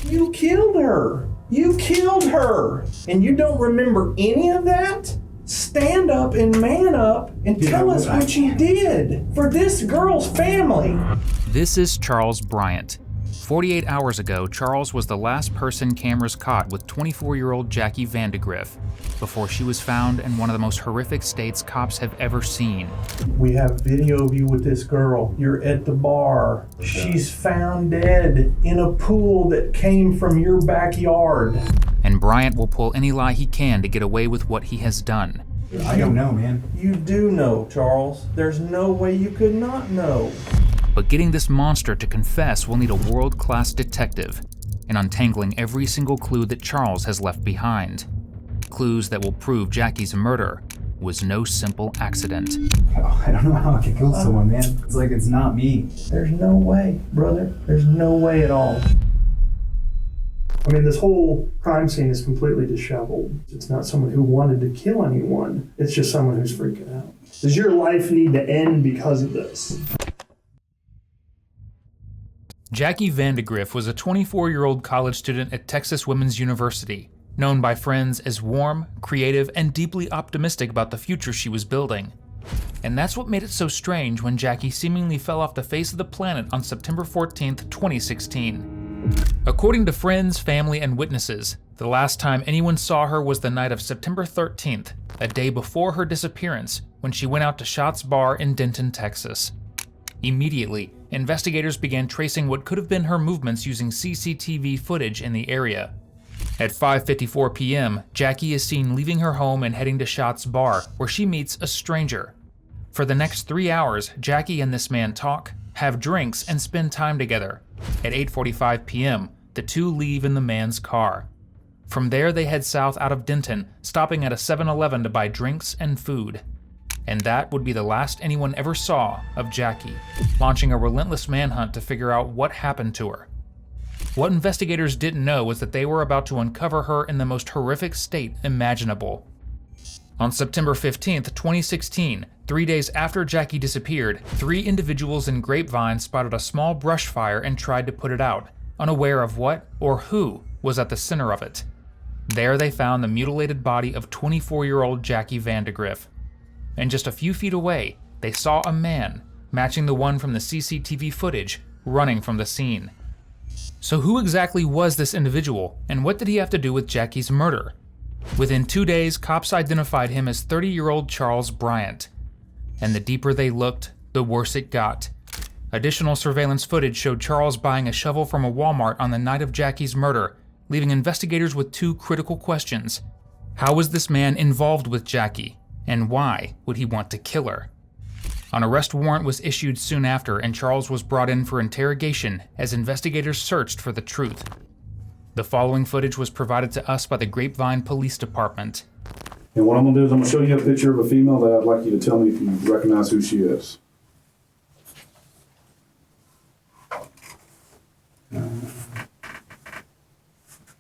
You killed her. You killed her. And you don't remember any of that? Stand up and man up and tell us what you did for this girl's family. This is Charles Bryant. 48 hours ago, Charles was the last person cameras caught with 24-year-old Jackie Vandegrift before she was found in one of the most horrific states cops have ever seen. We have video of you with this girl. You're at the bar. She's found dead in a pool that came from your backyard. And Bryant will pull any lie he can to get away with what he has done. I don't know, man. You do know, Charles. There's no way you could not know. But getting this monster to confess will need a world-class detective and untangling every single clue that Charles has left behind. Clues that will prove Jackie's murder was no simple accident. Oh, I don't know how I could kill someone, man. It's like it's not me. There's no way, brother. There's no way at all. I mean, this whole crime scene is completely disheveled. It's not someone who wanted to kill anyone. It's just someone who's freaking out. Does your life need to end because of this? Jackie Vandegrift was a 24-year-old college student at Texas Women's University, known by friends as warm, creative, and deeply optimistic about the future she was building. And that's what made it so strange when Jackie seemingly fell off the face of the planet on September 14th, 2016. According to friends, family, and witnesses, the last time anyone saw her was the night of September 13th, a day before her disappearance, when she went out to Schatz Bar in Denton, Texas. Immediately, investigators began tracing what could have been her movements using CCTV footage in the area. At 5:54 p.m., Jackie is seen leaving her home and heading to Schatz Bar, where she meets a stranger. For the next 3 hours, Jackie and this man talk, have drinks, and spend time together. At 8:45 p.m., the two leave in the man's car. From there, they head south out of Denton, stopping at a 7-Eleven to buy drinks and food. And that would be the last anyone ever saw of Jackie, launching a relentless manhunt to figure out what happened to her. What investigators didn't know was that they were about to uncover her in the most horrific state imaginable. On September 15th, 2016, 3 days after Jackie disappeared, 3 individuals in Grapevine spotted a small brush fire and tried to put it out, unaware of what or who was at the center of it. There they found the mutilated body of 24-year-old Jackie Vandegrift. And just a few feet away, they saw a man, matching the one from the CCTV footage, running from the scene. So who exactly was this individual, and what did he have to do with Jackie's murder? Within 2 days, cops identified him as 30-year-old Charles Bryant. And the deeper they looked, the worse it got. Additional surveillance footage showed Charles buying a shovel from a Walmart on the night of Jackie's murder, leaving investigators with 2 critical questions. How was this man involved with Jackie? And why would he want to kill her? An arrest warrant was issued soon after, and Charles was brought in for interrogation as investigators searched for the truth. The following footage was provided to us by the Grapevine Police Department. And what I'm going to do is I'm going to show you a picture of a female that I'd like you to tell me if you recognize who she is.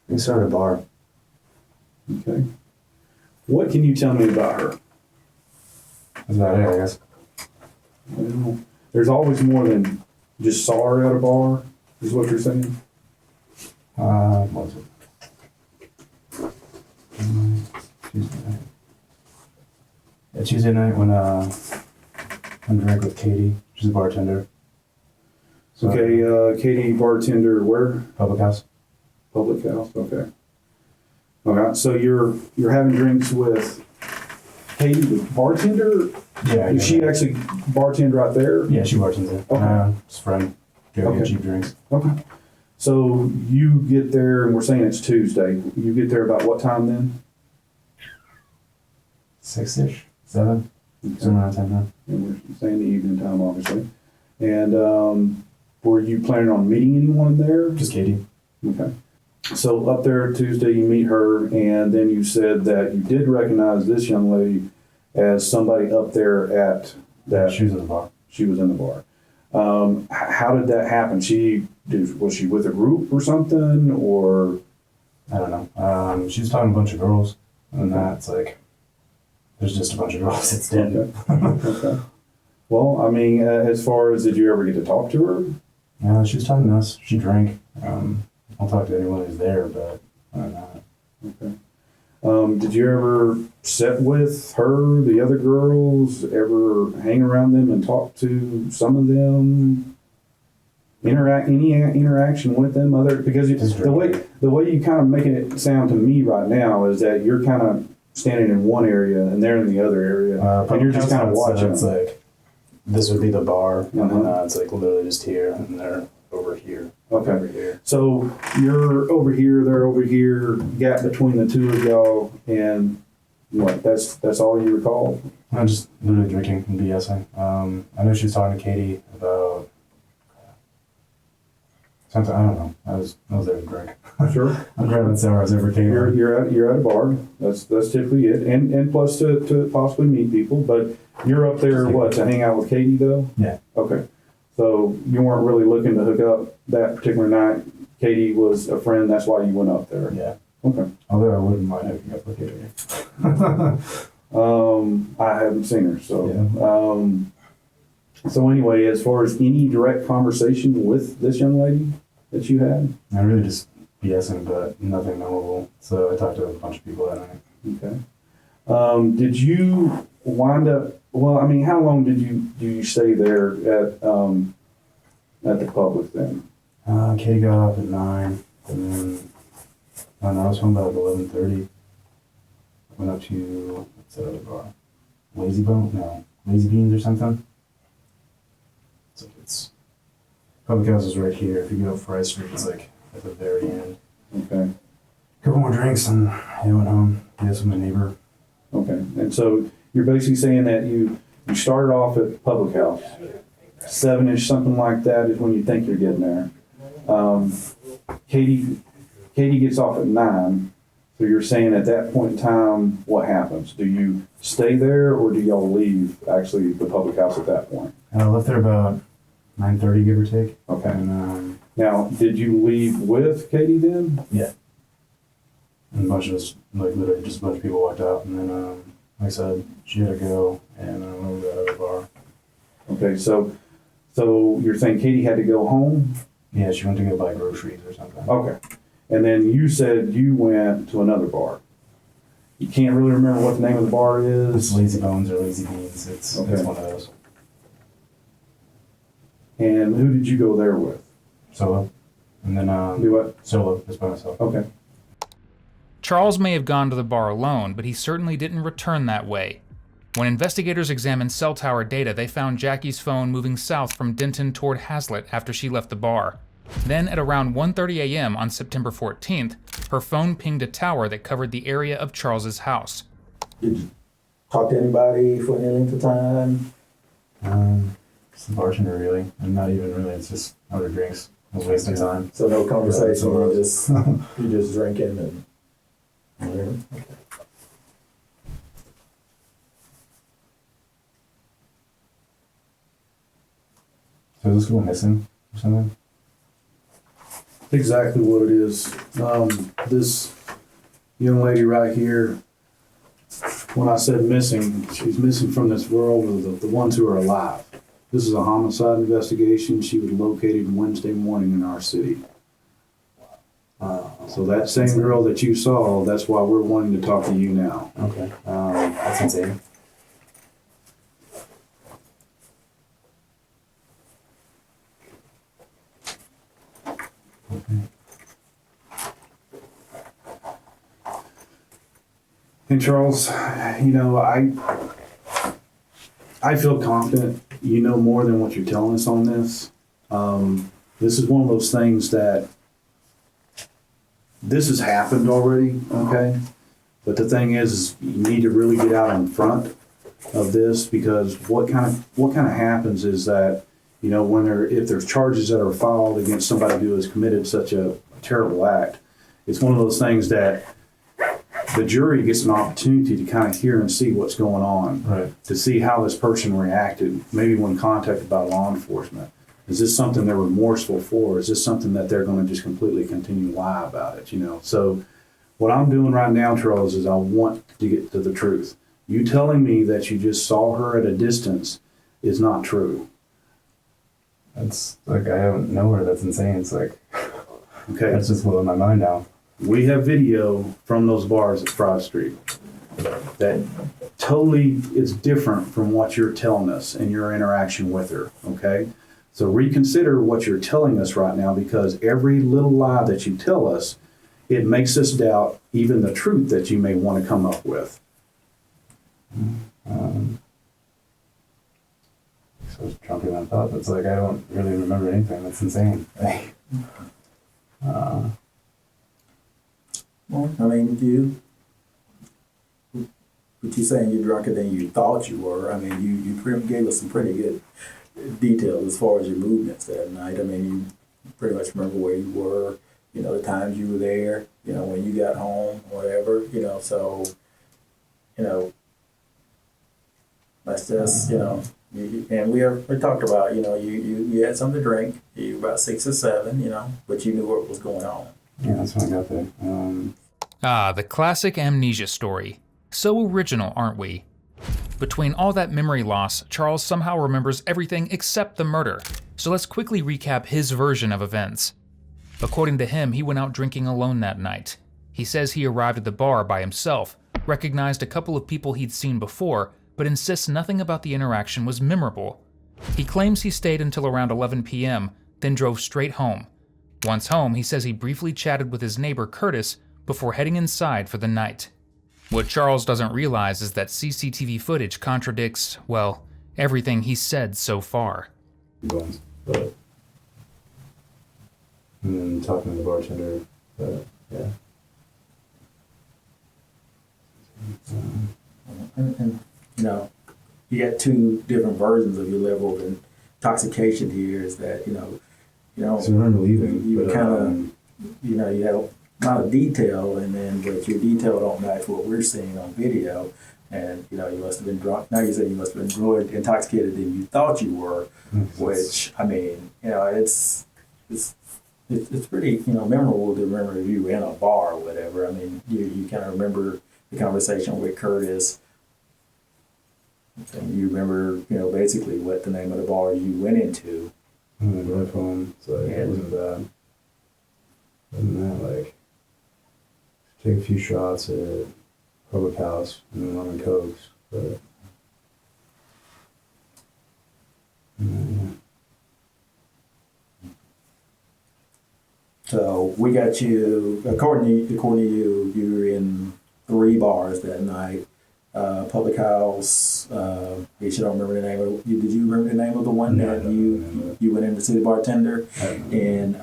We started a bar. Okay. What can you tell me about her? That's about it, I guess. Well, there's always more than just saw her at a bar, is what you're saying? What was it? Tuesday night. Yeah, Tuesday night when I drank with Katie. She's a bartender. So, Okay, Katie, bartender, where? Public house. Public house, okay. All right, so you're having drinks with Katie, the bartender? Yeah. Is she actually bartend right there? Yeah, she bartends there. Okay. Just a friend. Go get cheap drinks. Okay. So you get there, and we're saying it's Tuesday. You get there about what time then? 6-ish? 7? Okay. Somewhere around 10 now. And we're saying the evening time, obviously. And were you planning on meeting anyone there? Just Katie. Okay. So up there Tuesday, you meet her, and then you said that you did recognize this young lady as somebody up there at that. She was in the bar. She was in the bar. How did that happen? Was she with a group or something, or? I don't know. She was talking to a bunch of girls, and that's like, there's just a bunch of girls. It's Denton. Okay. Well, I mean, as far as, did you ever get to talk to her? Yeah, she was talking to us. She drank. I'll talk to anyone who's there, but I'm not. Okay. Did you ever sit with her, the other girls, ever hang around them and talk to some of them? Any interaction with them because the way you kind of making it sound to me right now is that you're kind of standing in one area and they're in the other area, and you're just kind of watching. It's like this would be the bar, and then it's like literally just here, and they're over here. Okay. Over here. So you're over here, they're over here, gap between the two of y'all, and what? That's all you recall? I'm just literally drinking and BSing. I know she was talking to Katie about something. I don't know. I was there to drink. Sure. I'm grabbing sours every day. You're at a bar. That's typically it, and plus to possibly meet people. But you're up there to hang out with Katie though? Yeah. Okay. So you weren't really looking to hook up that particular night. Katie was a friend. That's why you went up there. Yeah. Okay. Although I wouldn't mind hooking up with Katie. I haven't seen her, so. Yeah. So anyway, as far as any direct conversation with this young lady that you had? I really just BSing, but nothing memorable. So I talked to a bunch of people that night. Okay. Did you wind up? Well, I mean, how long do you stay there at the public then? Katie got off at 9, and then I don't know, I was home about 11:30. Went up to what's that other bar? Lazy Bone? No, Lazy Beans or something. It's public house is right here. If you go up Fry Street, it's like at the very end. Okay. Couple more drinks and I went home. Yes, with my neighbor. Okay. And so you're basically saying that you started off at public house, 7-ish, something like that is when you think you're getting there. Katie gets off at 9. So you're saying at that point in time, what happens? Do you stay there or do y'all leave actually the public house at that point? And I left there about 9:30, give or take. Okay. And Now, did you leave with Katie then? yeah. And a bunch of us, like literally just a bunch of people walked out, and then like I said, she had to go, and I went over to that other bar. Okay, so you're saying Katie had to go home? Yeah, she went to go buy groceries or something. Okay. And then you said you went to another bar. You can't really remember what the name of the bar is? It's Lazy Bones or Lazy Beans. It's one of those. And who did you go there with? Solo. And then Do what? solo, just by myself. Okay. Charles may have gone to the bar alone, but he certainly didn't return that way. When investigators examined cell tower data, they found Jackie's phone moving south from Denton toward Hazlitt after she left the bar. Then at around 1:30 a.m. on September 14th, her phone pinged a tower that covered the area of Charles's house. Did you talk to anybody for any length of time? It's the bartender, really. And not even really, it's just other drinks. I was wasting time. So no conversation, Yeah, you just drinking and whatever? Okay. So is this girl missing or something? Exactly what it is. This young lady right here, when I said missing, she's missing from this world of the ones who are alive. This is a homicide investigation. She was located Wednesday morning in our city. So that same girl that you saw, that's why we're wanting to talk to you now. Okay. That's insane. Okay. And Charles, you know, I feel confident you know more than what you're telling us on this. This is one of those things that this has happened already, okay? But the thing is you need to really get out in front of this, because what kind of happens is that, you know, if there's charges that are filed against somebody who has committed such a terrible act, it's one of those things that the jury gets an opportunity to kind of hear and see what's going on, Right. to see how this person reacted, maybe when contacted by law enforcement. Is this something they're remorseful for? Is this something that they're going to just completely continue to lie about it, you know? So what I'm doing right now, Charles, is I want to get to the truth. You telling me that you just saw her at a distance is not true. That's like, I don't know her. That's insane. It's like, Okay. That's just blowing my mind now. We have video from those bars at Fraud Street that totally is different from what you're telling us and your interaction with her, okay? So reconsider what you're telling us right now, because every little lie that you tell us, it makes us doubt even the truth that you may want to come up with. So it's jumping on thought. It's like I don't really remember anything. That's insane. Well, I mean, but you saying you're drunker than you thought you were. I mean, you gave us some pretty good details as far as your movements that night. I mean, you pretty much remember where you were, you know, the times you were there, you know, when you got home, whatever, you know, so, you know, that's just, you know, and we talked about, you know, you had something to drink, you were about 6 or 7, you know, but you knew what was going on. Yeah, that's when I got there. The classic amnesia story. So original, aren't we? Between all that memory loss, Charles somehow remembers everything except the murder. So let's quickly recap his version of events. According to him, he went out drinking alone that night. He says he arrived at the bar by himself, recognized a couple of people he'd seen before, but insists nothing about the interaction was memorable. He claims he stayed until around 11 p.m., then drove straight home. Once home, he says he briefly chatted with his neighbor Curtis before heading inside for the night. What Charles doesn't realize is that CCTV footage contradicts, well, everything he's said so far. Bones, but and then talking to the bartender, but yeah. And you know, you got 2 different versions of your level of intoxication here. Is that you know, So I remember leaving. you but, kind of, you know, you had a lot of detail, and then but your detail don't match what we're seeing on video. And you know, you must have been drunk. Now you say you must have been more intoxicated than you thought you were, which I mean, you know, it's pretty, you know, memorable to remember you in a bar or whatever. I mean, you kind of remember the conversation with Curtis. And you remember, you know, basically what the name of the bar you went into. And then drive home, so it wasn't bad. Other than that, like, take a few shots at Public House and then lemon cokes, but yeah. So we got you, according to you, you were in 3 bars that night. Public House, you should don't remember the name of it. Did you remember the name of the one that you went in to see the bartender? And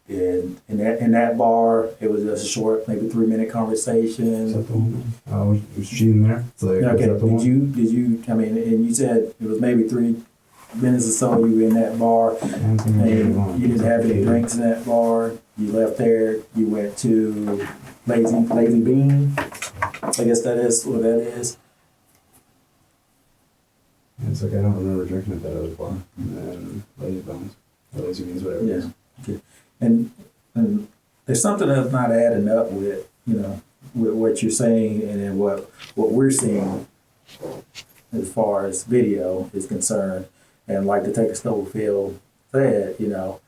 in that bar, it was just a short, maybe 3-minute conversation. Is that the one? Was she in there? It's like, Okay, is that the one? did you, I mean, and you said it was maybe 3 minutes or so you were in that bar, and you didn't have any drinks in that bar. You left there, you went to Lazy Bean. I guess that is what that is. Yeah, it's like I don't remember drinking at that other bar. And then Lazy Bones. Or Lazy Beans, whatever it is. Okay. And there's something that's not adding up with, you know, with what you're saying and then what we're seeing as far as video is concerned. And like Detective Stubblefield said, you know,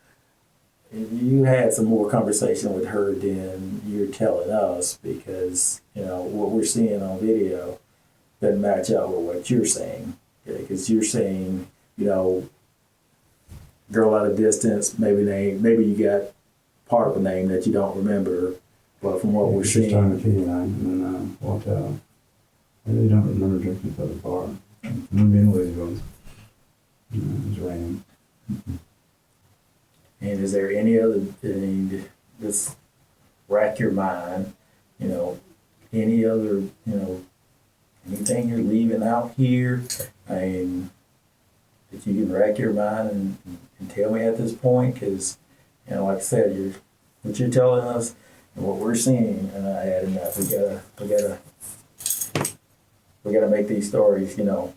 you had some more conversation with her than you're telling us, because, you know, what we're seeing on video doesn't match up with what you're saying. Because you're saying, you know, girl at a distance, maybe you got part of a name that you don't remember, but from what we're seeing. Time with Katie and I, and then walked out. I really don't remember drinking at the bar. I remember being Lazy Bones. It was raining. And is there any other thing that's rack your mind, you know, any other, you know, anything you're leaving out here, I mean, that you can rack your mind and tell me at this point? Because, you know, like I said, what you're telling us and what we're seeing, and I adding up, we gotta make these stories, you know,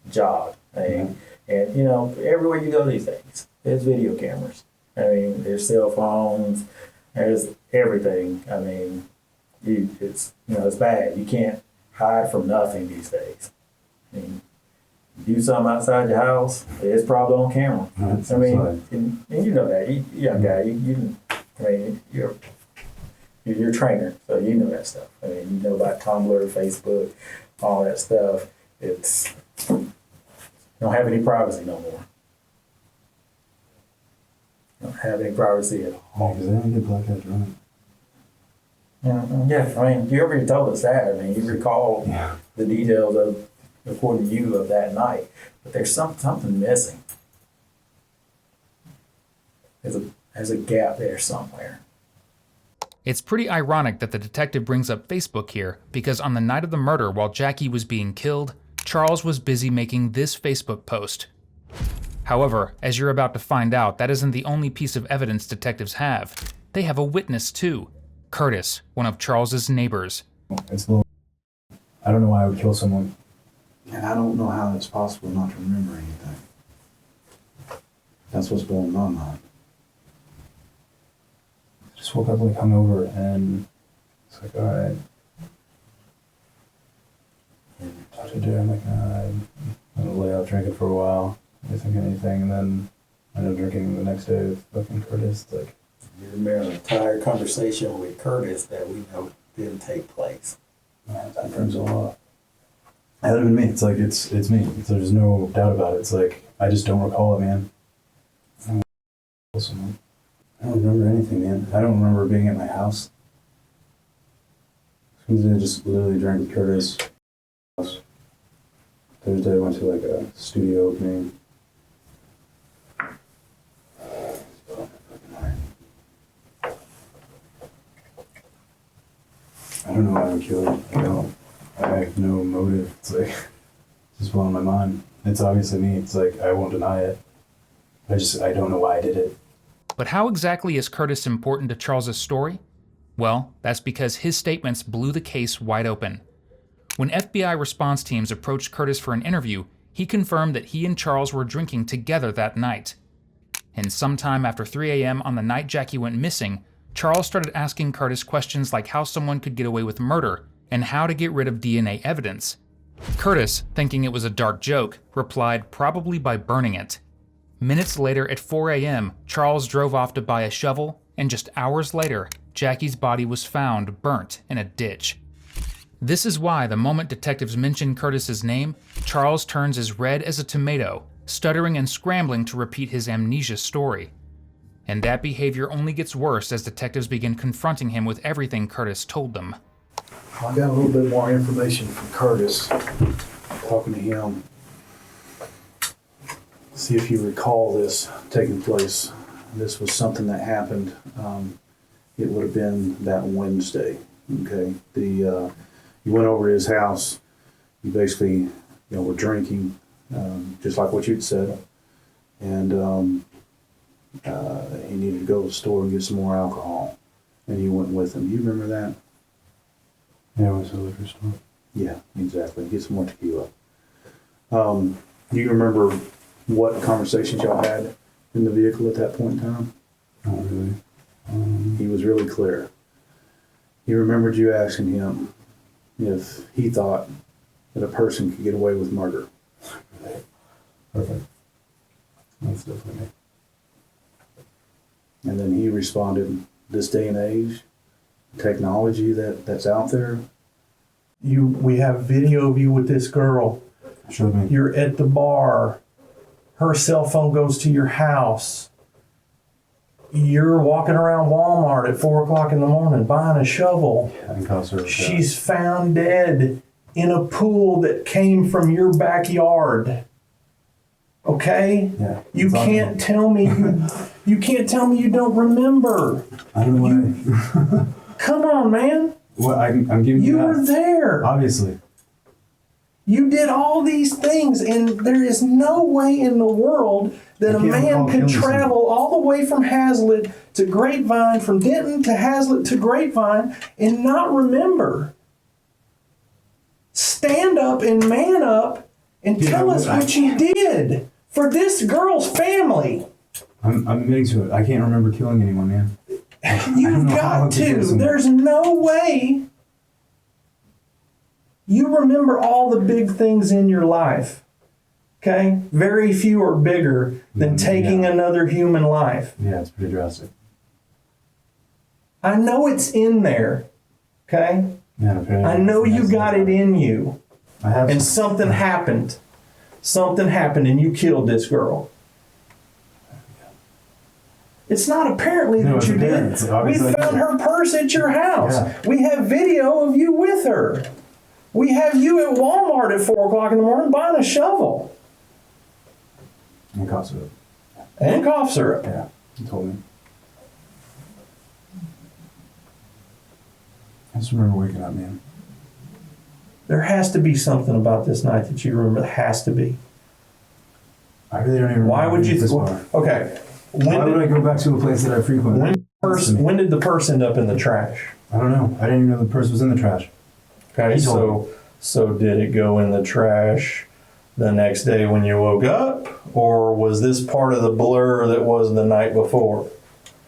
jog. And you know, everywhere you go these days, there's video cameras. I mean, there's cell phones, there's everything. I mean, it's bad. You can't hide from nothing these days. I mean, do something outside your house, it's probably on camera. I mean, and you know that. You young guy, you I mean, you're a trainer, so you know that stuff. I mean, you know about Tumblr, Facebook, all that stuff. It's, you don't have any privacy no more. You don't have any privacy at all. Because they don't get blackouts, right? Yeah, I mean, you already told us that. I mean, you recall the details of, according to you, of that night. But there's something missing. There's a gap there somewhere. It's pretty ironic that the detective brings up Facebook here, because on the night of the murder, while Jackie was being killed, Charles was busy making this Facebook post. However, as you're about to find out, that isn't the only piece of evidence detectives have. They have a witness too. Curtis, one of Charles's neighbors. It's a little. I don't know why I would kill someone. And I don't know how it's possible not to remember anything. That's what's blowing my mind. I just woke up like hungover and it's like, all right. Talk to Jay, I'm like, nah, I'm gonna lay out drinking for a while. I didn't think anything, and then I ended up drinking the next day with fucking Curtis. It's like, You remember an entire conversation with Curtis that we know didn't take place. man, that turns a lot. That would have been me. It's like, it's me. There's no doubt about it. It's like, I just don't recall it, man. I don't kill someone. I don't remember anything, man. I don't remember being at my house. I just literally drank with Curtis. Thursday I went to like a studio opening. I don't know why I would kill him. I don't. I have no motive. It's like, it's just blowing my mind. It's obviously me. It's like, I won't deny it. I don't know why I did it. But how exactly is Curtis important to Charles's story? Well, that's because his statements blew the case wide open. When FBI response teams approached Curtis for an interview, he confirmed that he and Charles were drinking together that night. And sometime after 3 a.m. on the night Jackie went missing, Charles started asking Curtis questions like how someone could get away with murder and how to get rid of DNA evidence. Curtis, thinking it was a dark joke, replied probably by burning it. Minutes later at 4 a.m., Charles drove off to buy a shovel, and just hours later, Jackie's body was found burnt in a ditch. This is why the moment detectives mention Curtis's name, Charles turns as red as a tomato, stuttering and scrambling to repeat his amnesia story. And that behavior only gets worse as detectives begin confronting him with everything Curtis told them. I got a little bit more information from Curtis, talking to him. See if you recall this taking place. This was something that happened. It would have been that Wednesday. Okay, you went over to his house. You basically, were drinking, just like what you'd said, and he needed to go to the store and get some more alcohol, and you went with him. You remember that? Yeah, it was a liquor store. Yeah, exactly. Get some more tequila. Do you remember what conversations y'all had in the vehicle at that point in time? Not really. He was really clear. He remembered you asking him if he thought that a person could get away with murder. Perfect. That's definitely me. And then he responded, this day and age, technology that's out there. We have video of you with this girl. Showed me. You're at the bar. Her cell phone goes to your house. You're walking around Walmart at 4 o'clock in the morning buying a shovel. And cost her. She's found dead in a pool that came from your backyard. Okay? Yeah. You can't tell me you can't tell me you don't remember. I don't know why. Come on, man. Well, I'm giving you You were that. there. Obviously. You did all these things, and there is no way in the world that I a can't man recall could killing travel all the way from Hazlitt to Grapevine, from Denton to Hazlitt to Grapevine, and not remember. Stand up and man up and tell us what you did for this girl's family. I'm admitting to it. I can't remember killing anyone, man. You've got to. There's no way. You remember all the big things in your life, okay? Very few are bigger than taking another human life. Yeah, it's pretty drastic. I know it's in there. Okay? Yeah, apparently I know you got it in you. I have. And something happened. Something happened and you killed this girl. It's not apparently No, that it's you apparent. did. It's We obviously found I did. her purse at your house. Yeah. We have video of you with her. We have you at Walmart at 4 o'clock in the morning buying a shovel And cough syrup. and cough syrup. Yeah, he told me. I just remember waking up, man. There has to be something about this night that you remember. There has to be. I really don't even. Why remember would you? this far. Okay. Why would I go back to a place that I frequent? When did the purse end up in the trash? I don't know. I didn't even know the purse was in the trash. Okay, He told so did it go in the trash the next day when you woke up, or was this part of the blur that was the night before?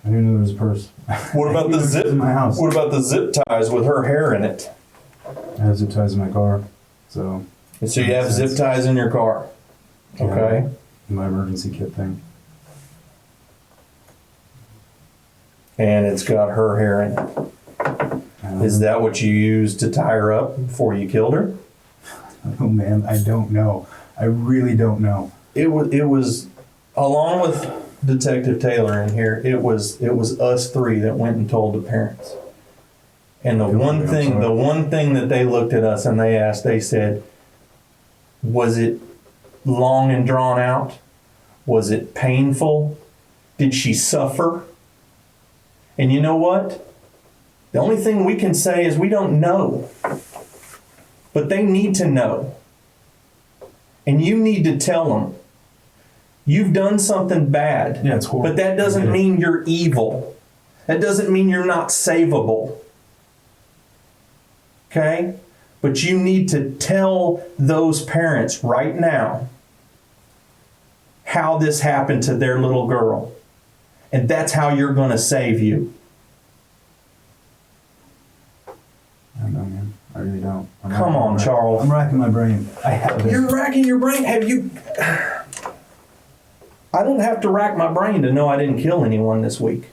I didn't know there was a purse. What about the zip? in my house? What about the zip ties with her hair in it? I have zip ties in my car, so And so you have zip ties in your car. Okay. my emergency kit thing. And it's got her hair in it. Is that what you used to tie her up before you killed her? Oh man, I don't know. I really don't know. It was along with Detective Taylor in here, it was us three that went and told the parents. And the one thing that they looked at us and they asked, they said, was it long and drawn out? Was it painful? Did she suffer? And you know what? The only thing we can say is we don't know. But they need to know. And you need to tell them. You've done something bad. Yeah, it's horrible. But that doesn't mean you're evil. That doesn't mean you're not savable. Okay? But you need to tell those parents right now how this happened to their little girl. And that's how you're going to save you. I don't know, man. I really don't. Come on, Charles. I'm racking my brain. I have it. You're racking your brain. Have you... I don't have to rack my brain to know I didn't kill anyone this week.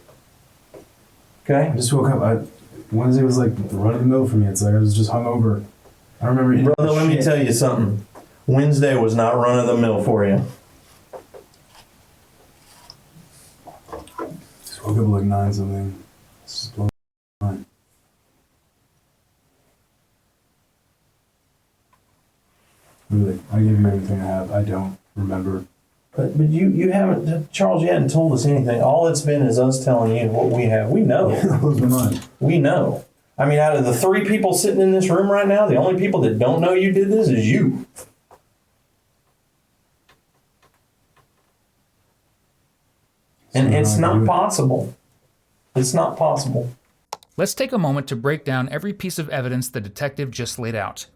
Okay? I just woke up. Wednesday was like the run of the mill for me. It's like I was just hungover. I don't remember eating Brother, let me shit. tell you something. Wednesday was not run of the mill for you. Just woke up at like 9 something. It's just blowing my mind. Really, I gave you everything I have. I don't remember. But you haven't, Charles, you hadn't told us anything. All it's been is us telling you what we have. We know. That blows my mind. We know. I mean, out of the 3 people sitting in this room right now, the only people that don't know you did this is you. And it's not possible. It's not possible. Let's take a moment to break down every piece of evidence the detective just laid out.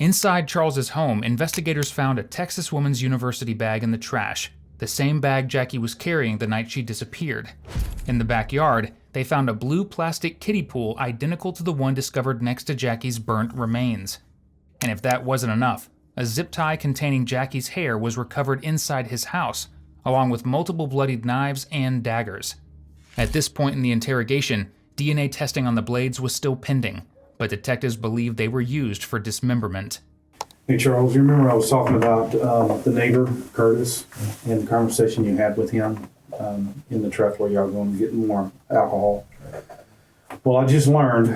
Inside Charles's home, investigators found a Texas Women's University bag in the trash, the same bag Jackie was carrying the night she disappeared. In the backyard, they found a blue plastic kiddie pool identical to the one discovered next to Jackie's burnt remains. And if that wasn't enough, a zip tie containing Jackie's hair was recovered inside his house, along with multiple bloodied knives and daggers. At this point in the interrogation, DNA testing on the blades was still pending, but detectives believed they were used for dismemberment. Hey, Charles, you remember I was talking about the neighbor, Curtis, and the conversation you had with him in the truck where y'all were going to get more alcohol? Well, I just learned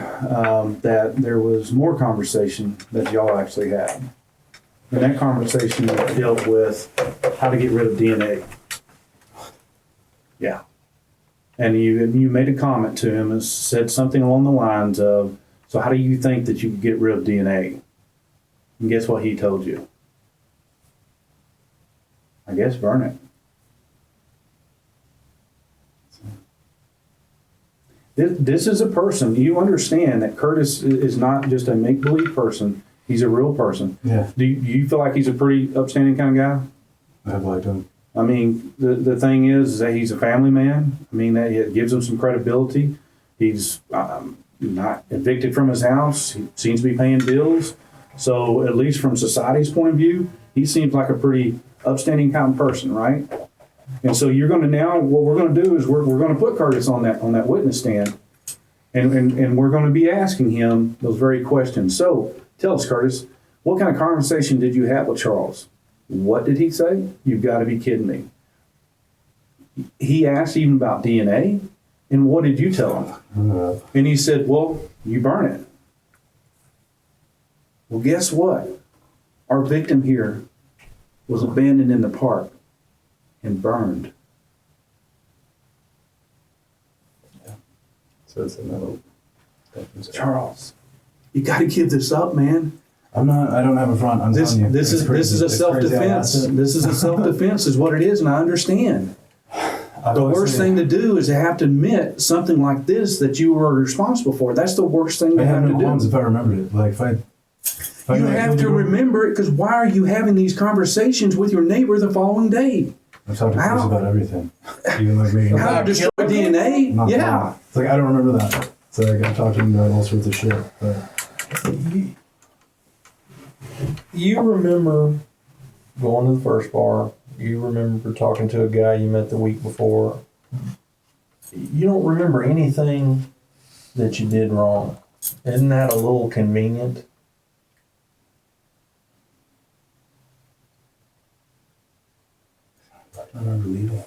that there was more conversation that y'all actually had. And that conversation dealt with how to get rid of DNA. Yeah. And you made a comment to him and said something along the lines of, so how do you think that you could get rid of DNA? And guess what he told you? I guess burn it. This is a person. You understand that Curtis is not just a make-believe person. He's a real person. Yeah. Do you feel like he's a pretty upstanding kind of guy? I've liked him. I mean, the thing is that he's a family man. I mean, that it gives him some credibility. He's not evicted from his house. He seems to be paying bills. So at least from society's point of view, he seems like a pretty upstanding kind of person, right? And so you're going to now, what we're going to do is we're going to put Curtis on that witness stand. And we're going to be asking him those very questions. So tell us, Curtis, what kind of conversation did you have with Charles? What did he say? You've got to be kidding me. He asked even about DNA. And what did you tell him? And he said, well, you burn it. Well, guess what? Our victim here was abandoned in the park and burned. So it's another. Charles, you got to give this up, man. I don't have a front. I'm This telling you. is It's crazy. a It's crazy how self-defense. that's it. This is a self-defense is what it is, and I understand. The worst thing to do is to have to admit something like this that you were responsible for. That's the worst thing to I have have to no qualms do. if I remembered it. Like if I You know I have killed to you, remember it, because why are you having these conversations with your neighbor the following day? I've talked to Chris How- about everything, even like me. How to destroy DNA? Not Yeah. that. It's like I don't remember that. So like, I talked to him about all sorts of shit. But You remember going to the first bar. You remember talking to a guy you met the week before. You don't remember anything that you did wrong. Isn't that a little convenient? I don't remember leaving.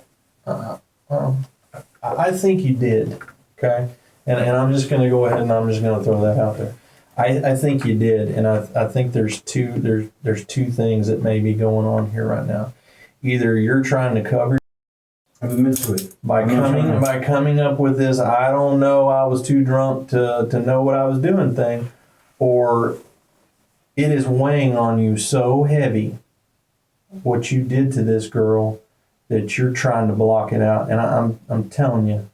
I think you did, okay? And I'm just going to go ahead and I'm just going to throw that out there. I think you did, and I think there's two things that may be going on here right now. Either you're trying to cover I'm admitted to it. by coming up with this I don't know, I was too drunk to know what I was doing thing, or it is weighing on you so heavy what you did to this girl that you're trying to block it out. And I'm telling you,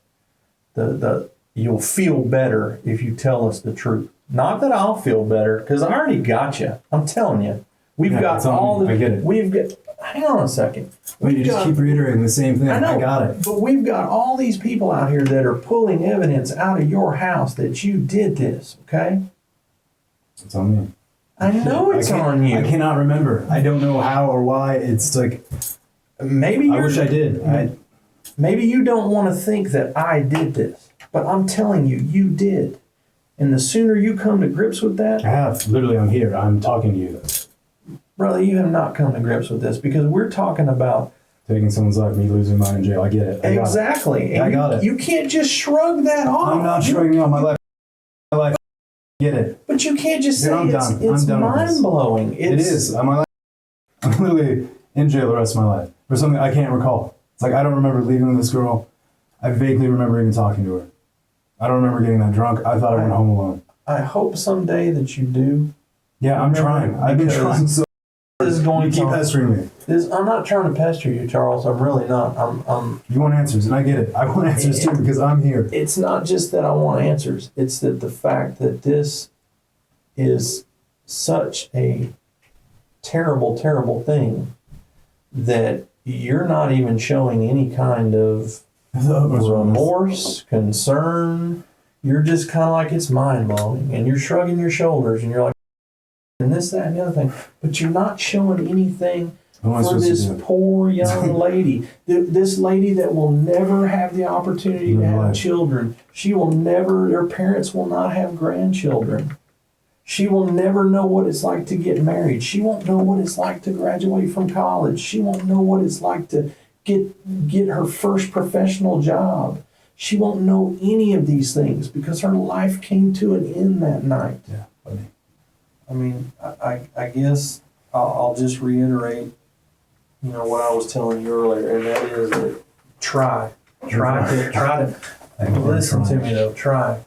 the you'll feel better if you tell us the truth. Not that I'll feel better, because I already got you. I'm telling you, we've got it's on all me. the. I get it. We've got. Hang on a second. Wait, you We've just got- keep reiterating the same thing. I know, I got it. but we've got all these people out here that are pulling evidence out of your house that you did this. Okay, It's on me. I know it's I can't- on you. I cannot remember. I don't know how or why. It's like Maybe I you're, wish I did. Maybe you don't want to think that I did this, but I'm telling you, you did. And the sooner you come to grips with that, I have. Literally, I'm here. I'm talking to you. brother, you have not come to grips with this, because we're talking about Taking someone's life, me losing mine in jail. I get it. I got it. exactly. And I got it. You can't just shrug that off. I'm not shrugging off my life. My life. Get it. But you can't just say Dude, I'm done. it's I'm done with this. mind blowing. It is. I'm literally in jail the rest of my life for something I can't recall. It's like I don't remember leaving with this girl. I vaguely remember even talking to her. I don't remember getting that drunk. I thought I went home alone. I hope someday that you do. Yeah, I'm trying. I've been Because trying so. This is You going keep to. pestering me. I'm not trying to pester you, Charles. I'm really not. You want answers, and I get it. I want answers too because I'm here. It's not just that I want answers. It's that the fact that this is such a terrible, terrible thing that you're not even showing any kind of remorse, concern. You're just kind of like, it's mind blowing, and you're shrugging your shoulders, and you're like, and this, that, and the other thing. But you're not showing anything What am I for supposed this to do? poor young lady. This lady that will never have the opportunity to Never have life. children. She will never, their parents will not have grandchildren. She will never know what it's like to get married. She won't know what it's like to graduate from college. She won't know what it's like to get her first professional job. She won't know any of these things because her life came to an end that night. Yeah, buddy. I mean, I guess I'll just reiterate, what I was telling you earlier, and that is that try to listen to me though, try.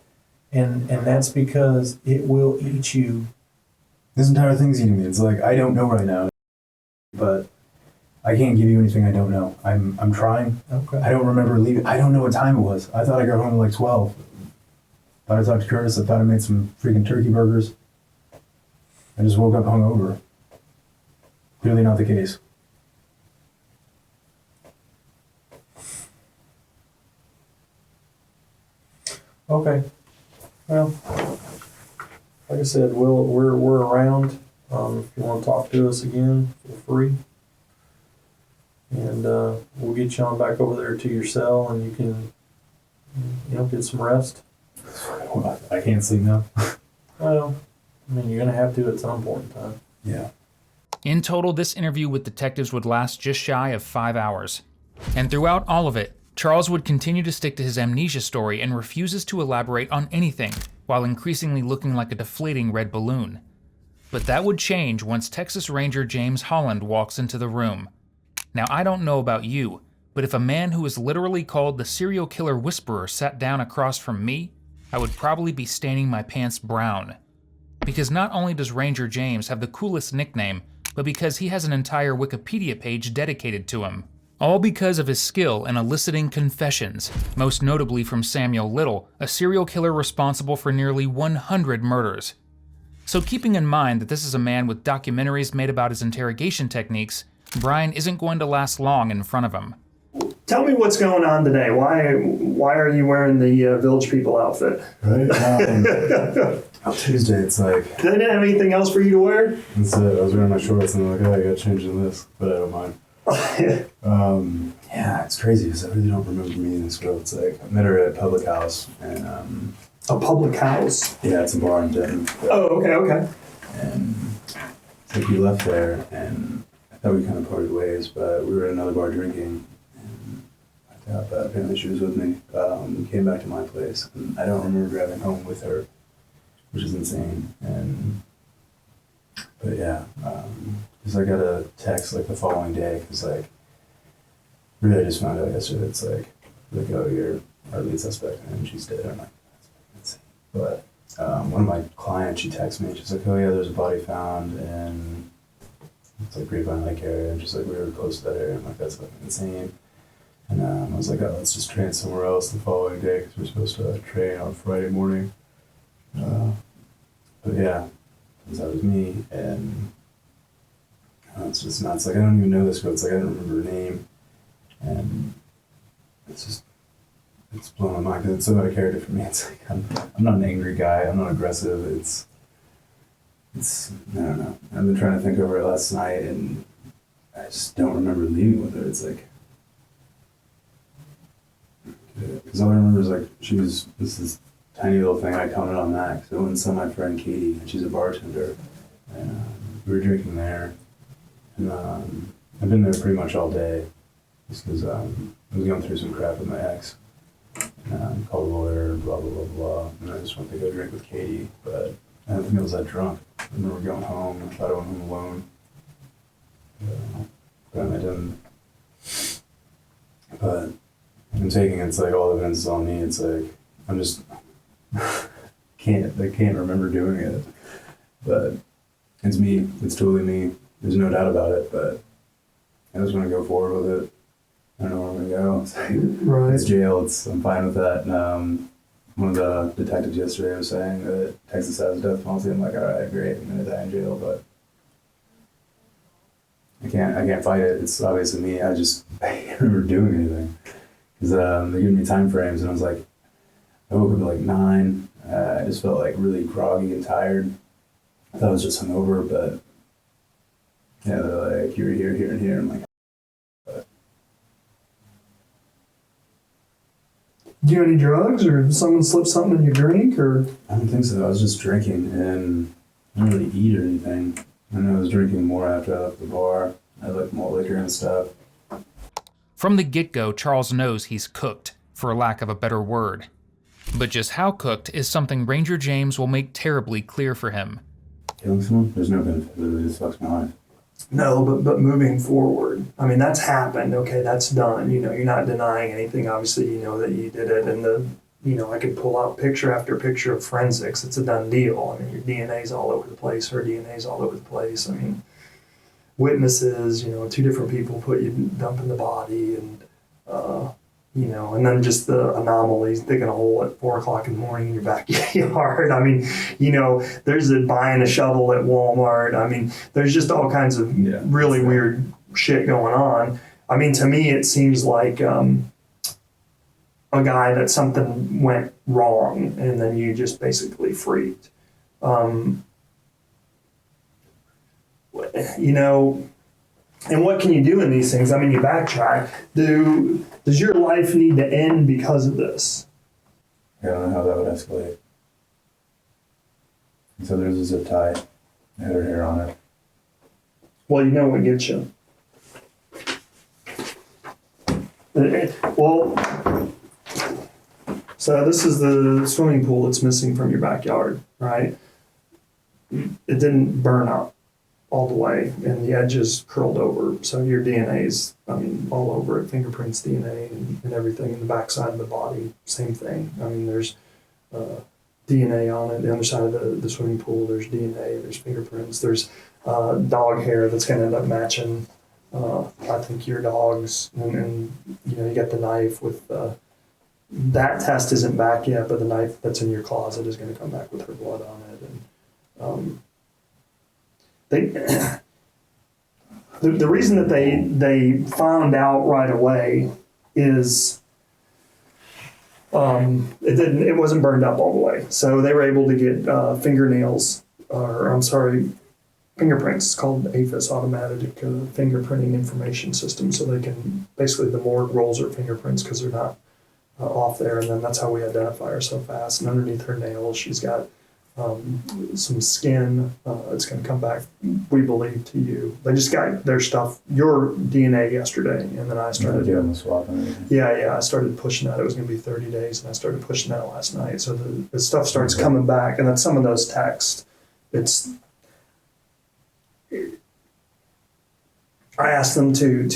And that's because it will eat you. This entire thing's eating me. It's like I don't know right now, but I can't give you anything I don't know. I'm trying. Okay. I don't remember leaving. I don't know what time it was. I thought I got home at like 12. Thought I talked to Curtis. I thought I made some freaking turkey burgers. I just woke up hungover. Clearly not the case. Okay. Well, like I said, we're around. If you want to talk to us again, feel free. And we'll get you on back over there to your cell, and you can, get some rest. I can't sleep now. Well, I mean, you're gonna have to at some point in time. Yeah. In total, this interview with detectives would last just shy of 5 hours. And throughout all of it, Charles would continue to stick to his amnesia story and refuses to elaborate on anything, while increasingly looking like a deflating red balloon. But that would change once Texas Ranger James Holland walks into the room. Now, I don't know about you, but if a man who is literally called the serial killer whisperer sat down across from me, I would probably be staining my pants brown. Because not only does Ranger James have the coolest nickname, but because he has an entire Wikipedia page dedicated to him. All because of his skill in eliciting confessions, most notably from Samuel Little, a serial killer responsible for nearly 100 murders. So keeping in mind that this is a man with documentaries made about his interrogation techniques, Bryant isn't going to last long in front of him. Tell me what's going on today. Why are you wearing the Village People outfit? Right? On Tuesday, it's like... They didn't have anything else for you to wear? That's it. I was wearing my shorts and I'm like, oh, I gotta change into this, but I don't mind. Yeah, it's crazy because I really don't remember meeting this girl. It's like, I met her at a public house and... A public house? Yeah, it's a bar in Denton. Oh, okay. And it's like we left there and I thought we kind of parted ways, but we were at another bar drinking and I thought that apparently she was with me. We came back to my place and I don't remember driving home with her, which is insane. But yeah, because I got a text like the following day because like really I just found out yesterday. It's like oh, you're our lead suspect and she's dead. I'm like, that's insane. But one of my clients, she texted me. She's like, oh yeah, there's a body found in it's like Grapevine Lake area. And just like we were close to that area. I'm like, that's fucking insane. And I was like, oh, let's just train somewhere else the following day because we're supposed to train on Friday morning. But yeah, that was me, and it's just nuts. Like I don't even know this girl. It's like I don't remember her name, and it's blowing my mind because it's so out of character for me. It's like I'm not an angry guy. I'm not aggressive. It's I don't know. I've been trying to think over it last night, and I just don't remember leaving with her. It's like because all I remember is like she was this tiny little thing. I commented on that because I went and saw my friend Katie, and she's a bartender, and we were drinking there, and I've been there pretty much all day, just because I was going through some crap with my ex, and called a lawyer, blah blah blah blah, and I just went to go drink with Katie, but I don't think I was that drunk. I remember going home, and I thought I went home alone, but I didn't. But I'm taking it's like all the evidence is on me. It's like I'm just. I can't remember doing it, but it's me. It's totally me. There's no doubt about it. But I just want to go forward with it. I don't know where I'm gonna go. It's, Right. It's jail. I'm fine with that. And, one of the detectives yesterday was saying that Texas has a death penalty. I'm like, all right, great. I'm gonna die in jail, but I can't fight it. It's obviously me. I can't remember doing anything because they gave me time frames, and I was like. I woke up at like 9. I just felt like really groggy and tired. I thought I was just hungover, but yeah, they're like, you're here, here, and here. I'm like, but. Do you have any drugs, or did someone slip something in your drink, or? I don't think so. I was just drinking, and I didn't really eat or anything. And I was drinking more after I left the bar. I had like more liquor and stuff. From the get-go, Charles knows he's cooked, for lack of a better word. But just how cooked is something Ranger James will make terribly clear for him. Killing someone? There's no benefit. It really just fucks my life. No, but moving forward, I mean, that's happened. Okay, that's done. You know, you're not denying anything. Obviously, you know that you did it, and I could pull out picture after picture of forensics. It's a done deal. I mean, your DNA's all over the place. Her DNA's all over the place. I mean, witnesses. 2 different people dumping the body, and and then just the anomalies, digging a hole at 4 o'clock in the morning in your backyard. I mean, there's buying a shovel at Walmart. I mean, there's just all kinds of really weird shit going on. I mean, to me, it seems like a guy that something went wrong and then you just basically freaked. And what can you do in these things? I mean, you backtrack. Does your life need to end because of this? I don't know how that would escalate. So there's a zip tie. It had her hair on it. Well, you know what gets you. Well, so this is the swimming pool that's missing from your backyard, right? It didn't burn up all the way, and the edges curled over. So your DNA's, I mean, all over it, fingerprints, DNA, and everything in the backside of the body, same thing. I mean, there's DNA on it. The other side of the swimming pool, there's DNA, there's fingerprints, there's dog hair that's going to end up matching, I think, your dog's. And you know, you got the knife with, that test isn't back yet, but the knife that's in your closet is going to come back with her blood on it. And the reason that they found out right away is it wasn't burned up all the way, so they were able to get fingerprints. It's called AFIS, Automatic Fingerprinting Information System. So they can, basically the morgue rolls her fingerprints because they're not off there, and then that's how we identify her so fast. And underneath her nails, she's got some skin. It's going to come back, we believe, to you. They just got their stuff, your DNA yesterday, and then I started doing the swap and everything. Yeah, I started pushing that. It was going to be 30 days, and I started pushing that last night. So the stuff starts coming back, and then some of those texts, I asked them to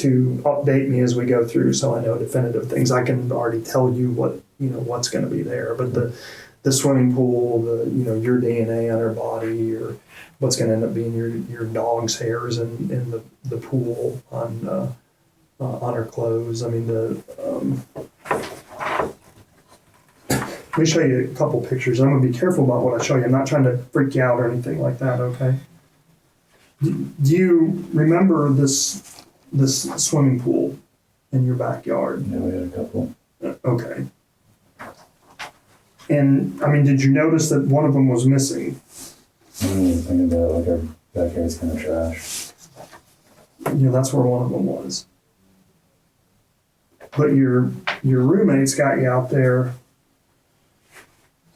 update me as we go through, so I know definitive things. I can already tell you what's going to be there, but the swimming pool, your DNA on her body, or what's going to end up being your dog's hairs in the pool on her clothes. I mean, let me show you a couple pictures. I'm going to be careful about what I show you. I'm not trying to freak you out or anything like that, okay? Do you remember this swimming pool in your backyard? Yeah, we had a couple. Okay. And, I mean, did you notice that one of them was missing? I didn't even think about it. Like, our backyard's kind of trash. That's where one of them was. But your roommates got you out there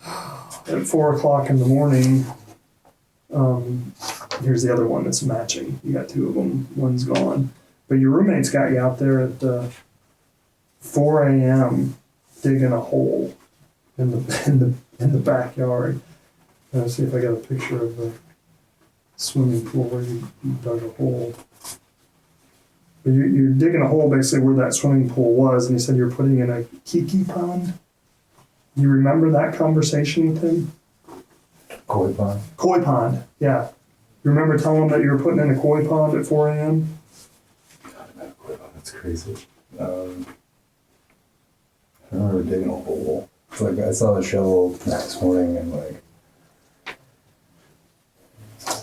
at 4 o'clock in the morning. Here's the other one that's matching. You got two of them. One's gone. But your roommates got you out there at 4 a.m. digging a hole in the backyard. Let's see if I got a picture of the swimming pool where you dug a hole. But you're digging a hole basically where that swimming pool was, and he said you're putting in a kiki pond. You remember that conversation with him? Koi pond. Koi pond, yeah. You remember telling him that you were putting in a koi pond at 4 a.m.? God, about a koi pond, that's crazy. I remember digging a hole. It's like I saw the shovel next morning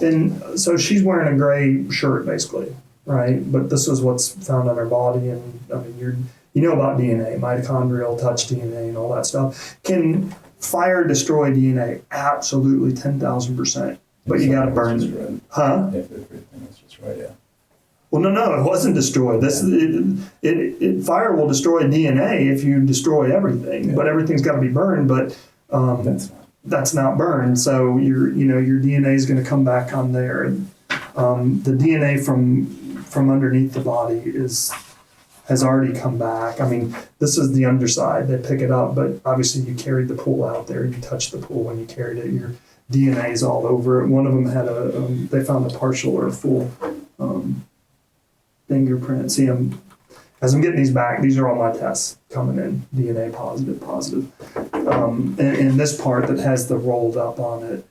and so she's wearing a gray shirt basically, right? But this is what's found on her body, and I mean you know about DNA, mitochondrial, touch DNA, and all that stuff. Can fire destroy DNA? Absolutely, 10,000%. But you got to burn it, huh? If everything is just right, yeah. Well, no, it wasn't destroyed. Fire will destroy DNA if you destroy everything, but everything's got to be burned. But that's not burned. So your DNA is going to come back on there. And, the DNA from underneath the body has already come back. I mean, this is the underside. They pick it up, but obviously you carried the pool out there. You touched the pool when you carried it. Your DNA is all over it. One of them had they found a partial or a full fingerprint. See, as I'm getting these back, these are all my tests coming in. DNA positive. And this part that has the rolled up on it,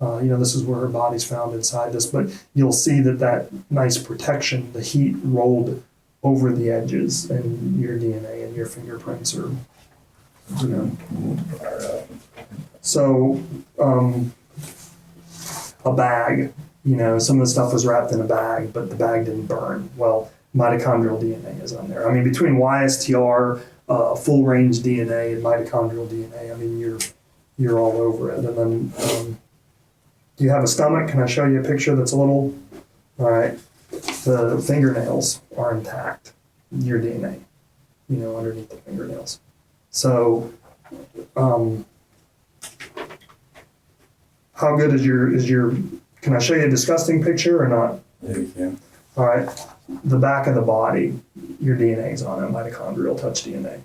this is where her body's found inside this, but you'll see that nice protection, the heat rolled over the edges, and your DNA and your fingerprints are, So, a bag, some of the stuff was wrapped in a bag, but the bag didn't burn. Well, mitochondrial DNA is on there. I mean, between YSTR, full range DNA, and mitochondrial DNA, I mean, you're all over it. And then, do you have a stomach? Can I show you a picture that's a little, all right. The fingernails are intact, your DNA, underneath the fingernails. So, how How good is your? Can I show you a disgusting picture or not? Yeah, you can. All right, the back of the body, your DNA's on it, mitochondrial touch DNA.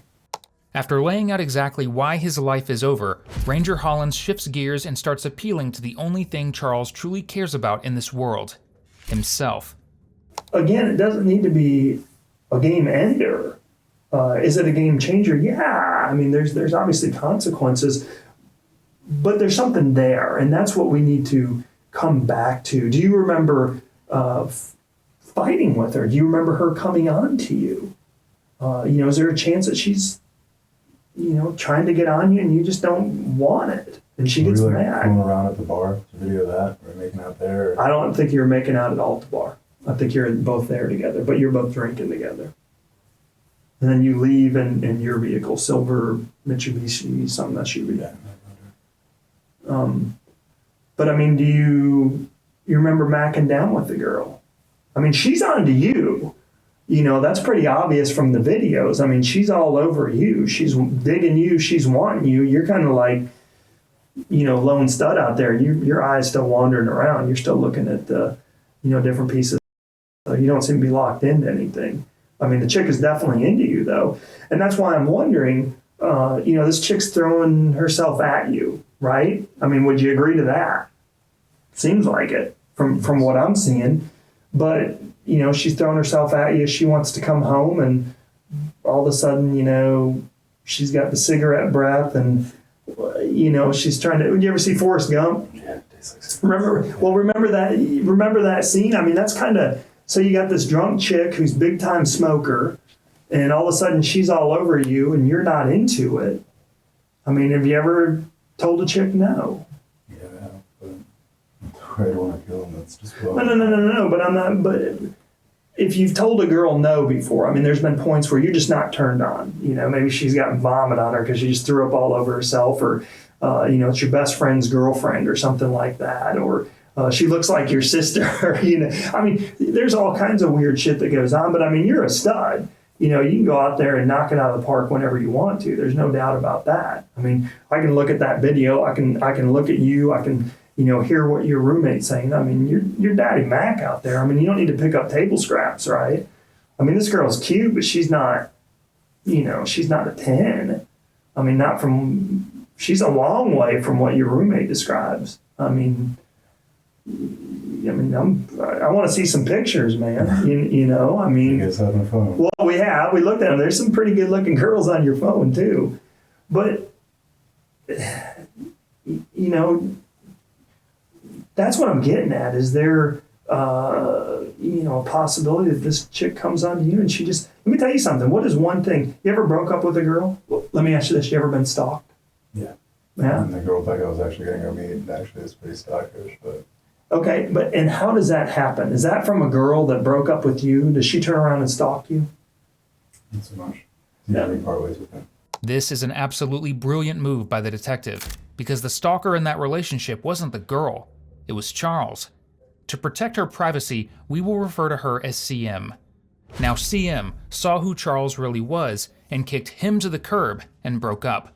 After laying out exactly why his life is over, Ranger Holland shifts gears and starts appealing to the only thing Charles truly cares about in this world, himself. Again, it doesn't need to be a game ender. Is it a game changer? Yeah, I mean, there's obviously consequences, but there's something there, and that's what we need to come back to. Do you remember fighting with her? Do you remember her coming on to you? Is there a chance that she's, trying to get on you and you just don't want it, and she gets mad? Going around at the bar, to video that, or making out there? I don't think you're making out at all at the bar. I think you're both there together, but you're both drinking together. And then you leave in your vehicle, silver Mitsubishi, something SUV. Yeah. But I mean, do you remember macking down with the girl? I mean, she's on to you. That's pretty obvious from the videos. I mean, she's all over you. She's digging you. She's wanting you. You're kind of like, lone stud out there. Your eyes still wandering around. You're still looking at the, different pieces. You don't seem to be locked into anything. I mean, the chick is definitely into you, though. And that's why I'm wondering, this chick's throwing herself at you, right? I mean, would you agree to that? Seems like it from what I'm seeing. But, she's throwing herself at you. She wants to come home, and all of a sudden, she's got the cigarette breath, and, she's trying to. Would you ever see Forrest Gump? Yeah, tastes like Remember that scene? I mean, that's kind of. So you got this drunk chick who's big time smoker, and all of a sudden she's all over you and you're not into it. I mean, have you ever told a chick no? Yeah, but I don't want to kill him. That's just No. But I'm not. But if you've told a girl no before, I mean, there's been points where you're just not turned on. Maybe she's got vomit on her because she just threw up all over herself, or it's your best friend's girlfriend or something like that, or. She looks like your sister, I mean, there's all kinds of weird shit that goes on, but I mean, you're a stud. You can go out there and knock it out of the park whenever you want to. There's no doubt about that. I mean, I can look at that video. I can look at you. I can, hear what your roommate's saying. I mean, you're Daddy Mac out there. I mean, you don't need to pick up table scraps, right? I mean, this girl's cute, but she's not, she's not a 10. I mean, she's a long way from what your roommate describes. I want to see some pictures, man. I mean, You guys having fun? well, we looked at them. There's some pretty good looking girls on your phone too, but that's what I'm getting at. Is there, a possibility that this chick comes on to you and she just? Let me tell you something. What is one thing? You ever broke up with a girl? Well, let me ask you this: you ever been stalked? Yeah. Yeah. And the girl thought I was actually going to go meet. Actually, it's pretty stalkerish, but. Okay, and how does that happen? Is that from a girl that broke up with you? Does she turn around and stalk you? Not so much. Usually part ways with him. This is an absolutely brilliant move by the detective, because the stalker in that relationship wasn't the girl, it was Charles. To protect her privacy, we will refer to her as CM. Now CM saw who Charles really was and kicked him to the curb and broke up.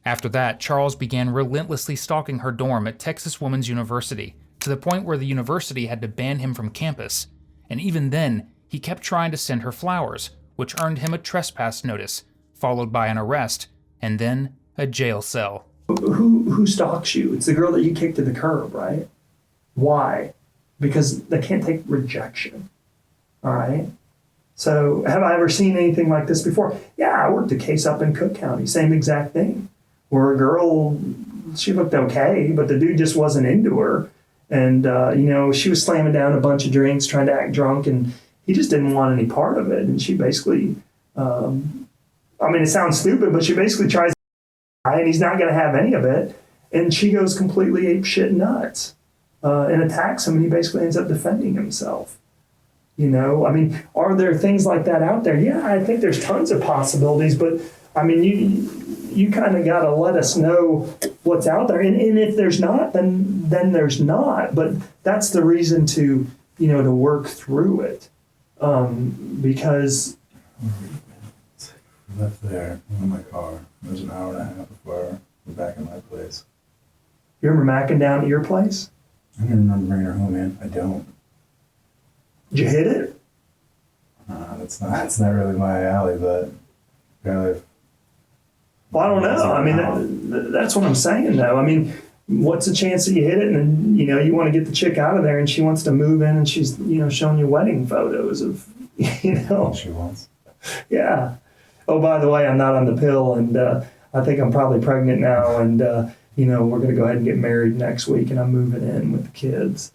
After that, Charles began relentlessly stalking her dorm at Texas Women's University, to the point where the university had to ban him from campus. And even then, he kept trying to send her flowers, which earned him a trespass notice, followed by an arrest, and then a jail cell. Who stalks you? It's the girl that you kicked to the curb, right? Why? Because they can't take rejection. All right? So have I ever seen anything like this before? Yeah, I worked a case up in Cook County, same exact thing, where a girl, she looked okay, but the dude just wasn't into her. And, she was slamming down a bunch of drinks, trying to act drunk, and he just didn't want any part of it. And she basically, it sounds stupid, but she basically tries to and he's not going to have any of it. And she goes completely apeshit nuts and attacks him, and he basically ends up defending himself. Are there things like that out there? Yeah, I think there's tons of possibilities, but, you kind of got to let us know what's out there. And if there's not, then there's not. But that's the reason to work through it. Because... Left there in my car. It was an hour and a half before we're back in my place. You remember macking down at your place? I don't remember bringing her home, man. I don't. Did you hit it? That's not really my alley, but apparently. Well, I don't know. I mean, that's what I'm saying, though. I mean, what's the chance that you hit it and then, you know, you want to get the chick out of there and she wants to move in and she's, you know, showing you wedding photos of, you know. She wants. Yeah. Oh, by the way, I'm not on the pill and I think I'm probably pregnant now and, you know, we're going to go ahead and get married next week and I'm moving in with the kids.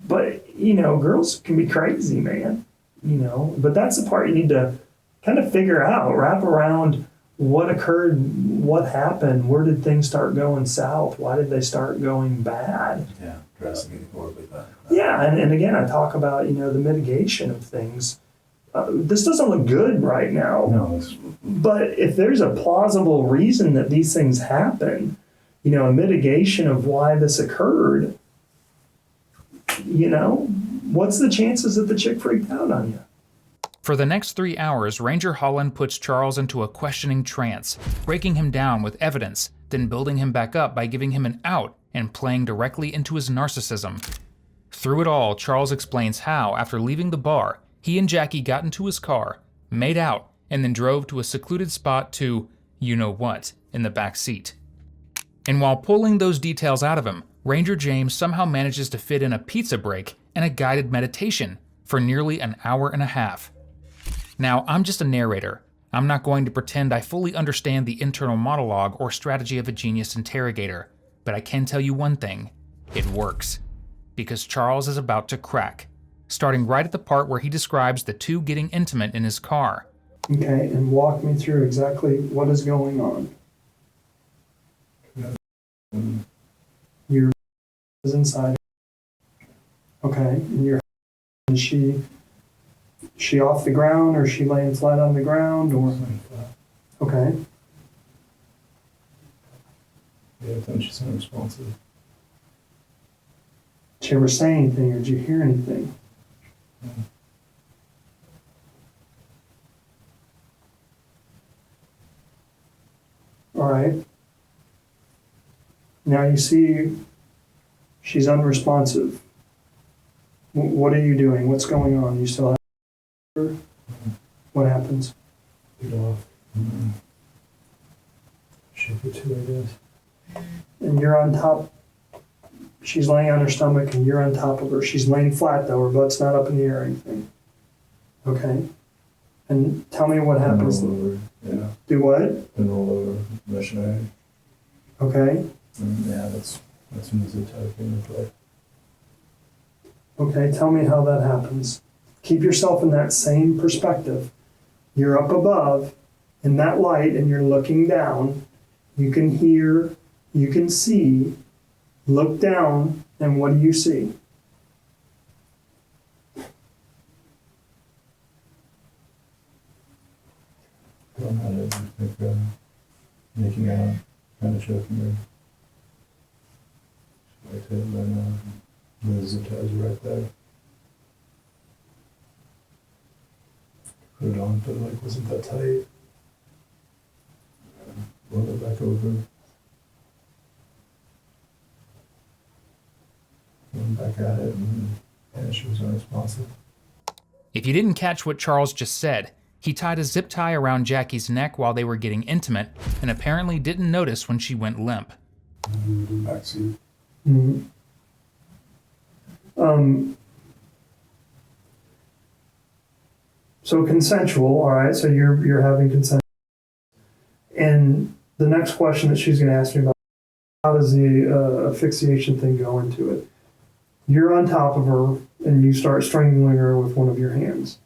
But, you know, girls can be crazy, man, you know, but that's the part you need to kind of figure out, wrap around what occurred, what happened, where did things start going south, why did they start going bad? Yeah, drastically horribly bad. Yeah, and again, I talk about, you know, the mitigation of things. This doesn't look good right now. No, but if there's a plausible reason that these things happen, you know, a mitigation of why this occurred, you know, what's the chances that the chick freaked out on you? For the next 3 hours, Ranger Holland puts Charles into a questioning trance, breaking him down with evidence, then building him back up by giving him an out and playing directly into his narcissism. Through it all, Charles explains how, after leaving the bar, he and Jackie got into his car, made out, and then drove to a secluded spot to, you-know-what, in the back seat. And while pulling those details out of him, Ranger James somehow manages to fit in a pizza break and a guided meditation for nearly an hour and a half. Now, I'm just a narrator. I'm not going to pretend I fully understand the internal monologue or strategy of a genius interrogator, but I can tell you one thing, it works. Because Charles is about to crack, starting right at the part where he describes the two getting intimate in his car. Okay, and walk me through exactly what is going on. Your is inside. Okay, and your is she off the ground or is she laying flat on the ground or? Okay. Yeah, then she's unresponsive. Did she ever say anything or did you hear anything? All right. Now you see she's unresponsive. What are you doing? What's going on? You still have her? What happens? Get off. Shake it too, I guess. And you're on top. She's laying on her stomach and you're on top of her. She's laying flat though. Her butt's not up in the air or anything. Okay. And tell me what happens. Roll over, yeah. Do what? Then roll over, missionary. Okay. And yeah, that's when the zip tie came into play. Okay, tell me how that happens. Keep yourself in that same perspective. You're up above in that light and you're looking down. You can hear, you can see. Look down and what do you see? I don't know how to think, making out, kind of choking her. Right to it, and the zip ties are right there. Put it on, but like wasn't that tight. Roll it back over. Went back at it, and yeah, she was unresponsive. If you didn't catch what Charles just said, he tied a zip tie around Jackie's neck while they were getting intimate and apparently didn't notice when she went limp. Backseat. Mm-hmm. So consensual, all right, so you're having consent. And the next question that she's going to ask me about, how does the asphyxiation thing go into it? You're on top of her and you start strangling her with one of your hands.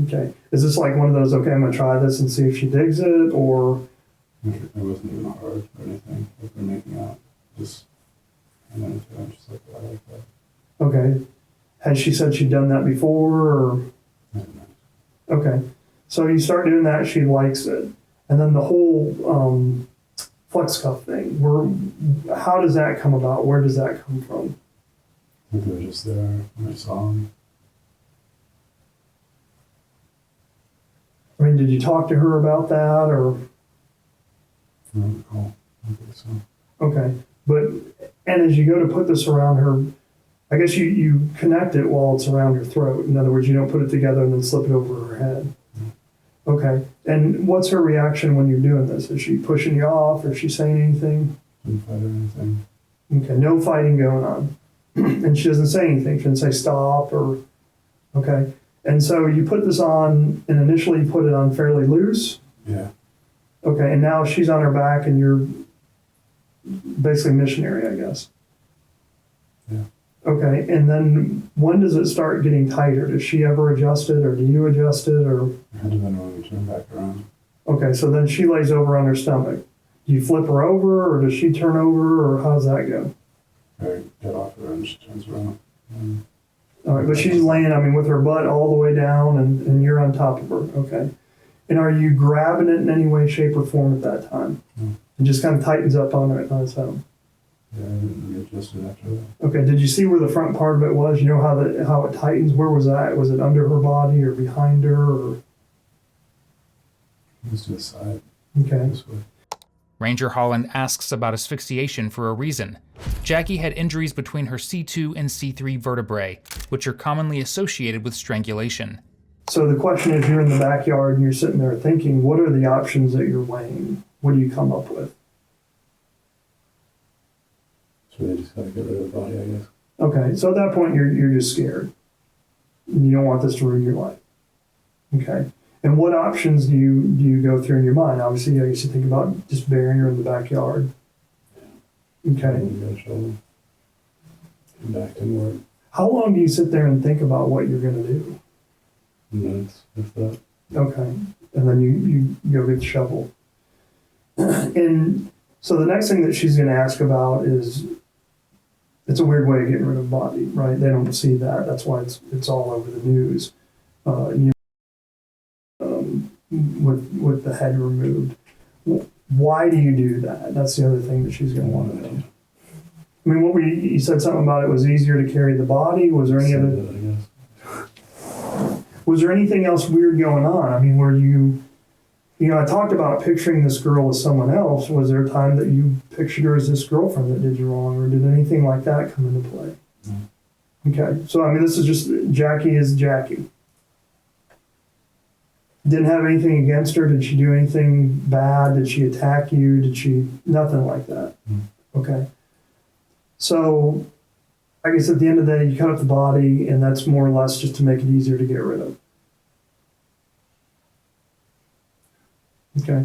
Okay. Is this like one of those, okay, I'm going to try this and see if she digs it, or? It wasn't even hard or anything. Like we're making out. Just, and then I'm just like, I like that. Okay. Has she said she'd done that before, or? No. Okay. So you start doing that, she likes it. And then the whole flex cuff thing, how does that come about? Where does that come from? I think they were just there when I saw them. I mean, did you talk to her about that, or? I don't recall. I don't think so. Okay. And as you go to put this around her, I guess you connect it while it's around her throat. In other words, you don't put it together and then slip it over her head. Okay. And what's her reaction when you're doing this? Is she pushing you off, or is she saying anything? Didn't fight or anything. Okay, no fighting going on. And she doesn't say anything. She doesn't say stop or, okay. And so you put this on, and initially you put it on fairly loose. Yeah. Okay, and now she's on her back, and you're basically missionary, I guess. Yeah. Okay, and then when does it start getting tighter? Does she ever adjust it, or do you adjust it, or? I had to bend when we turn back around. Okay, so then she lays over on her stomach. Do you flip her over, or does she turn over, or how's that go? I get off her and she turns around. All right, but she's laying, I mean, with her butt all the way down, and you're on top of her. Okay. And are you grabbing it in any way, shape, or form at that time? No. It just kind of tightens up on it on its own. Yeah, I didn't readjust it after that. Okay. Did you see where the front part of it was? You know how it tightens? Where was that? Was it under her body or behind her? Or? It was to the side. Okay. This way. Ranger Holland asks about asphyxiation for a reason. Jackie had injuries between her C2 and C3 vertebrae, which are commonly associated with strangulation. So the question is, you're in the backyard and you're sitting there thinking, what are the options that you're weighing? What do you come up with? So they just gotta get rid of the body, I guess. Okay, so at that point, you're just scared. You don't want this to ruin your life. Okay. And what options do you go through in your mind? Obviously, I guess you think about just burying her in the backyard. Okay. And go show come back to work. How long do you sit there and think about what you're going to do? Minutes, if that. Okay. And then you go get the shovel. And so the next thing that she's going to ask about is, it's a weird way of getting rid of a body, right? They don't see that. That's why it's all over the news. With the head removed. Why do you do that? That's the other thing that she's going to want to know. I mean, you said something about it was easier to carry the body. Was there any other? Was there anything else weird going on? I mean, were you I talked about picturing this girl as someone else. Was there a time that you pictured her as this girlfriend that did you wrong, or did anything like that come into play? No. Okay, so I mean, this is just Jackie is Jackie. Didn't have anything against her. Did she do anything bad? Did she attack you? Did she nothing like that? Okay. So I guess at the end of the day, you cut up the body, and that's more or less just to make it easier to get rid of. Okay.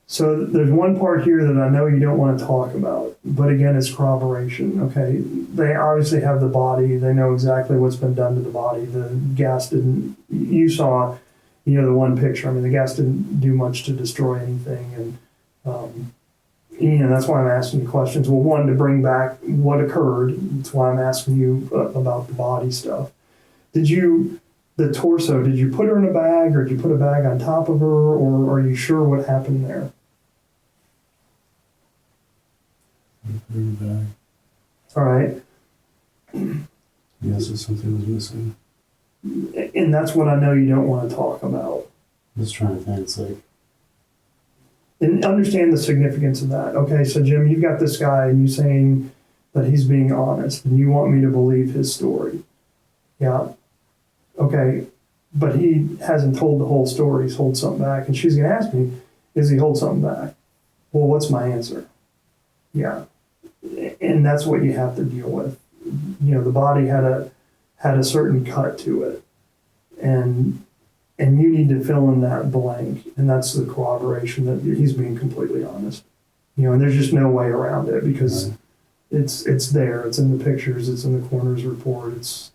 So there's one part here that I know you don't want to talk about, but again, it's corroboration. Okay. They obviously have the body. They know exactly what's been done to the body. The gas didn't, you saw, the one picture. I mean, the gas didn't do much to destroy anything. And, that's why I'm asking you questions. Well, one, to bring back what occurred. That's why I'm asking you about the body stuff. The torso, did you put her in a bag, or did you put a bag on top of her, or are you sure what happened there? Bag. All right. Yes, if something was missing. And that's what I know you don't want to talk about. I'm just trying to think. It's like. And understand the significance of that. Okay, so Jim, you've got this guy, and you're saying that he's being honest, and you want me to believe his story. Yeah. Okay, but he hasn't told the whole story. He's held something back. And she's going to ask me, is he hold something back? Well, what's my answer? Yeah. And that's what you have to deal with. The body had a certain cut to it. And you need to fill in that blank. And that's the corroboration that he's being completely honest. And there's just no way around it, because it's there. It's in the pictures. It's in the coroner's report. It's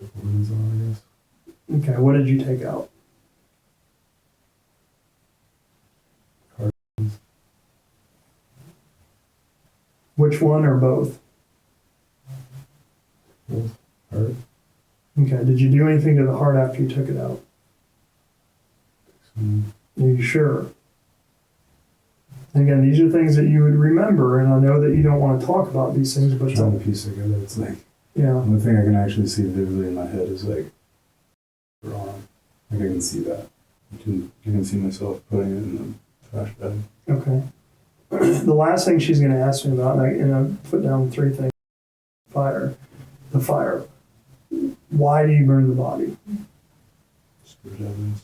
I guess. Okay, what did you take out? Cartons. Which one, or both? Both. Heart. Okay, did you do anything to the heart after you took it out? Are you sure? And again, these are things that you would remember, and I know that you don't want to talk about these things, but trying to piece together, it's like, yeah. the only thing I can actually see vividly in my head is like her arm. Like I can see that. You can see myself putting it in the trash bag. Okay. The last thing she's going to ask me about, and I put down 3 things. The fire. Why do you burn the body? Spirit evidence.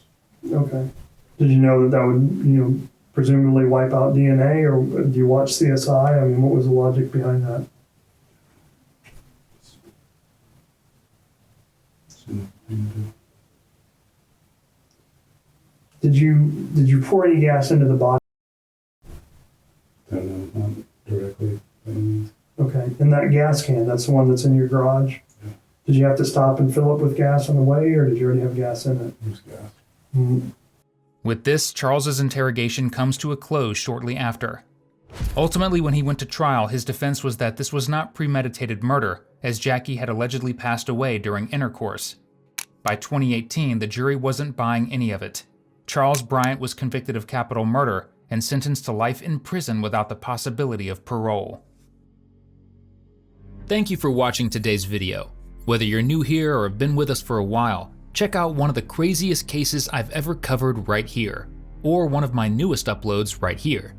Okay. Did you know that would, presumably wipe out DNA, or do you watch CSI? I mean, what was the logic behind that? Did you pour any gas into the body? Don't know, not directly. By any means. Okay. And that gas can, that's the one that's in your garage? Yeah. Did you have to stop and fill up with gas on the way, or did you already have gas in it? There's gas. Mm-hmm. With this, Charles's interrogation comes to a close shortly after. Ultimately, when he went to trial, his defense was that this was not premeditated murder, as Jackie had allegedly passed away during intercourse. By 2018, the jury wasn't buying any of it. Charles Bryant was convicted of capital murder and sentenced to life in prison without the possibility of parole. Thank you for watching today's video. Whether you're new here or have been with us for a while, check out one of the craziest cases I've ever covered right here, or one of my newest uploads right here.